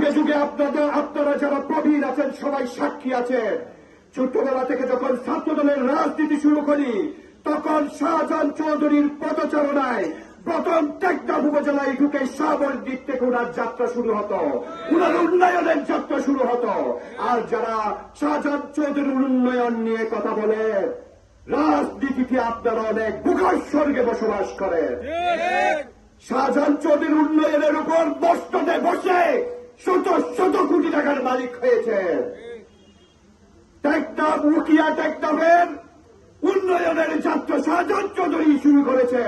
যুগে যুগে আপনারা যারা প্রবীণ আছেন সবাই সাক্ষী আছেন। ছোট্টবেলা থেকে যখন ছাত্রদলের রাজনীতি শুরু করি তখন শাহজাহান চৌধুরীর পদচারণায় প্রথম টেকনাফ উপজেলায় ঢুকে সাবরদ্বীপ থেকে ওনার যাত্রা শুরু হতো, ওনার উন্নয়নের যাত্রা শুরু হতো। আর যারা শাহজাহান চৌধুরীর উন্নয়ন নিয়ে কথা বলে, রাজনীতিতে আপনারা অনেক বুকার স্বর্গে বসবাস করেন। শাহজাহান চৌধুরীর উন্নয়নের উপর বস্ত্রে বসে শত শত কোটি টাকার মালিক হয়েছে। টেকনাফ উকিয়া টেকনাফের উন্নয়নের যাত্রা শাহজাহান চৌধুরী শুরু করেছে।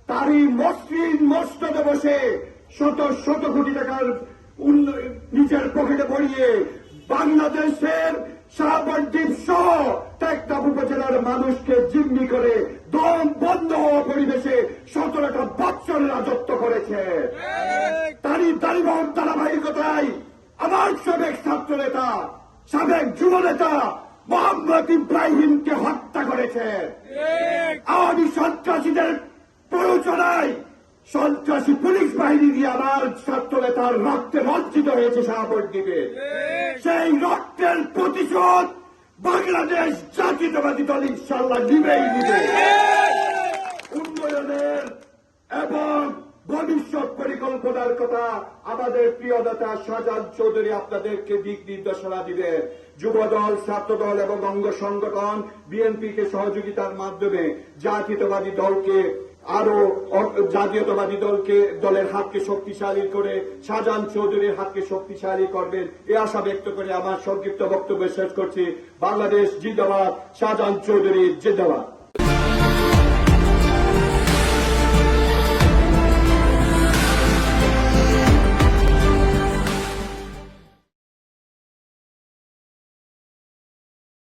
তারই মসৃণ মস্তদে বসে শত শত কোটি টাকার নিজের পকেটে পড়িয়ে বাংলাদেশের সাবরদ্বীপ সহ টেকনাফ উপজেলার মানুষকে জিম্মি করে দম বন্ধ হওয়া পরিবেশে 17টা বছর রাজত্ব করেছে। তারই দারিদ্র ধারাবাহিকতায় আমার সাবেক ছাত্র নেতা, সাবেক যুব নেতা মোহাম্মদ ইব্রাহিমকে হত্যা করেছে। আওয়ামী সন্ত্রাসীদের প্ররোচনায় সন্ত্রাসী পুলিশ বাহিনী দিয়ে আমার ছাত্র নেতার রক্তে রঞ্জিত হয়েছে সাবরদ্বীপে। সেই রক্তের প্রতিশোধ বাংলাদেশ জাতীয়তাবাদী দল ইনশাআল্লাহ নিবেই নিবে। উন্নয়নের এবং ভবিষ্যৎ পরিকল্পনার কথা আমাদের প্রিয় নেতা শাহজাহান চৌধুরী আপনাদেরকে দিক নির্দেশনা দিবে। যুবদল, ছাত্রদল এবং অঙ্গ সংগঠন বিএনপিকে সহযোগিতার মাধ্যমে জাতীয়তাবাদী দলের হাতকে শক্তিশালী করে শাহজাহান চৌধুরীর হাতকে শক্তিশালী করবেন এ আশা ব্যক্ত করে আমার সংক্ষিপ্ত বক্তব্য শেষ করছি। বাংলাদেশ জিন্দাবাদ, শাহজাহান চৌধুরী জিন্দাবাদ।